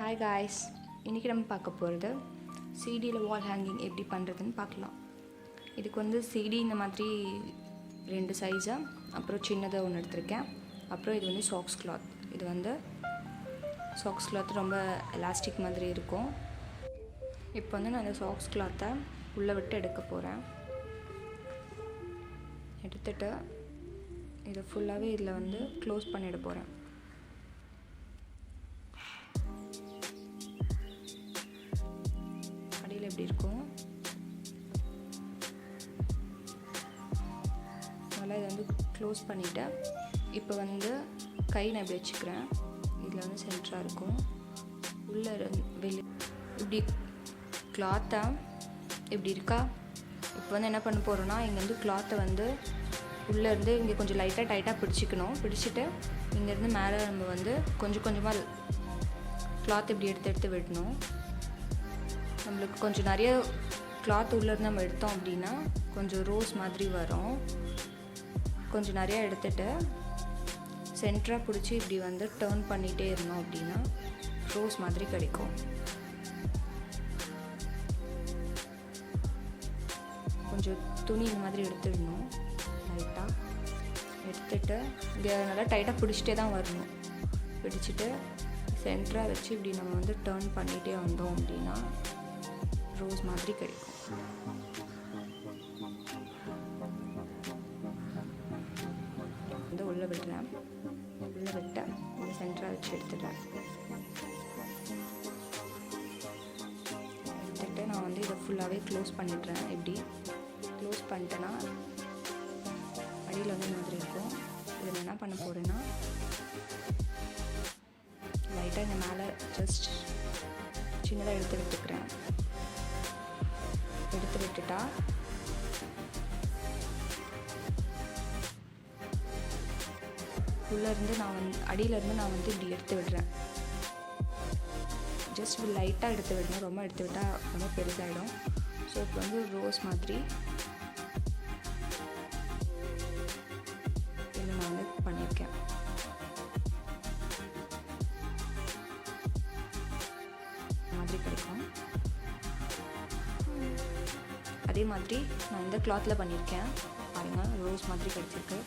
Hi guys, இன்றைக்கி நம்ம பார்க்க போகிறது சிடியில் வால் ஹேங்கிங் எப்படி பண்ணுறதுன்னு பார்க்கலாம். இதுக்கு வந்து சிடி இந்த மாதிரி 2 சைஸாக, அப்புறம் சின்னதாக ஒன்று எடுத்திருக்கேன். அப்புறம் இது வந்து சாக்ஸ் கிளாத். இது வந்து சாக்ஸ் கிளாத் ரொம்ப எலாஸ்டிக் மாதிரி இருக்கும். இப்போ வந்து நான் இந்த சாக்ஸ் கிளாத்தை உள்ளே விட்டு எடுக்க போகிறேன். எடுத்துகிட்டு இதை ஃபுல்லாகவே இதில் வந்து க்ளோஸ் பண்ணிட போகிறேன். எப்படி இருக்கும் நல்லா இதை வந்து க்ளோஸ் பண்ணிவிட்டு, இப்போ வந்து கை நான் இப்படி வச்சுக்கிறேன். இதில் வந்து சென்டராக இருக்கும். உள்ளே வெளியே இப்படி கிளாத்தாக இப்படி இருக்கா. இப்போ வந்து என்ன பண்ண போகிறோன்னா, இங்கே வந்து கிளாத்தை வந்து உள்ளேருந்து இங்கே கொஞ்சம் டைட்டாக பிடிச்சிக்கணும். பிடிச்சிட்டு இங்கேருந்து மேலே நம்ம வந்து கொஞ்சம் கொஞ்சமாக கிளாத் இப்படி எடுத்து விடணும். நம்மளுக்கு கொஞ்சம் நிறைய கிளாத் உள்ளேருந்து நம்ம எடுத்தோம் அப்படின்னா கொஞ்சம் ரோஸ் மாதிரி வரும். கொஞ்சம் நிறையா எடுத்துகிட்டு சென்டராக பிடிச்சி இப்படி வந்து டர்ன் பண்ணிகிட்டே இருந்தோம் அப்படின்னா ரோஸ் மாதிரி கிடைக்கும். கொஞ்சம் துணி இந்த மாதிரி எடுத்துடணும். லைட்டாக எடுத்துகிட்டு இங்கே நல்லா டைட்டாக பிடிச்சிட்டே தான் வரணும். பிடிச்சிட்டு சென்டராக வச்சு இப்படி நம்ம வந்து டர்ன் பண்ணிகிட்டே வந்தோம் அப்படின்னா ரோஸ் மாதிரி கிடைக்கும். வந்து உள்ளே விடுறேன். உள்ளே விட்டு இந்த சென்டராக வச்சு எடுத்துட்டேன். எடுத்துகிட்டு நான் வந்து இதை ஃபுல்லாகவே க்ளோஸ் பண்ணிடுறேன். இப்படி க்ளோஸ் பண்ணிட்டேன்னா அடியில் வந்து மாதிரி இருக்கும். இதில் என்ன பண்ண போகிறேன்னா, லைட்டாக இந்த மேலே ஜஸ்ட் சின்னதாக எடுத்து விட்டுக்கிறேன். எடுத்து விட்டுட்டா உள்ளேருந்து நான் வந்து அடியிலேருந்து நான் வந்து இப்படி எடுத்து விடுறேன். ஜஸ்ட் இப்படி லைட்டாக எடுத்து விடணும். ரொம்ப எடுத்து விட்டால் ரொம்ப பெருசாகிடும். ஸோ இப்போ வந்து ரோஸ் மாதிரி இதை நான் வந்து பண்ணியிருக்கேன். மாதிரி கிடைக்கும். அதே மாதிரி நான் இந்த கிளாத்தில் பண்ணியிருக்கேன். பாருங்கள், ரோஸ் மாதிரி கிடைச்சிருக்கு.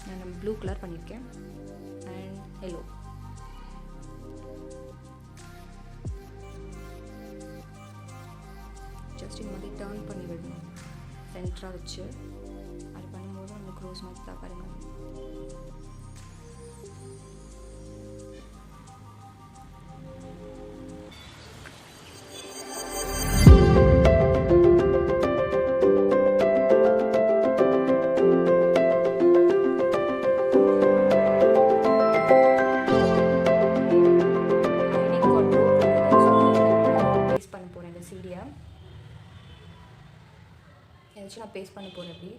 நான் ப்ளூ கலர் பண்ணியிருக்கேன் அண்ட் எல்லோ. ஜஸ்ட் இந்த மாதிரி டர்ன் பண்ணி விடணும் சென்டராக வச்சு. அது பண்ணும்போது நமக்கு ரோஸ் மாதிரி தான். பாருங்கள், நான் பேஸ்ட் பண்ண போகிறேன். அப்படி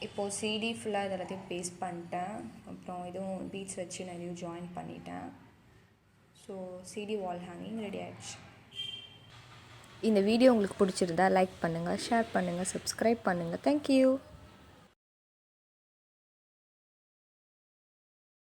இப்போது சிடி ஃபுல்லாக இது எல்லாத்தையும் பேஸ்ட் பண்ணிட்டேன். அப்புறம் இதுவும் பீட்ஸ் வச்சு நிறைய ஜாயின் பண்ணிட்டேன். So CD wall hanging ready ஆகிடுச்சு. இந்த வீடியோ உங்களுக்கு பிடிச்சிருந்தா லைக் பண்ணுங்கள், ஷேர் பண்ணுங்கள், சப்ஸ்கிரைப் பண்ணுங்கள். தேங்க்யூ.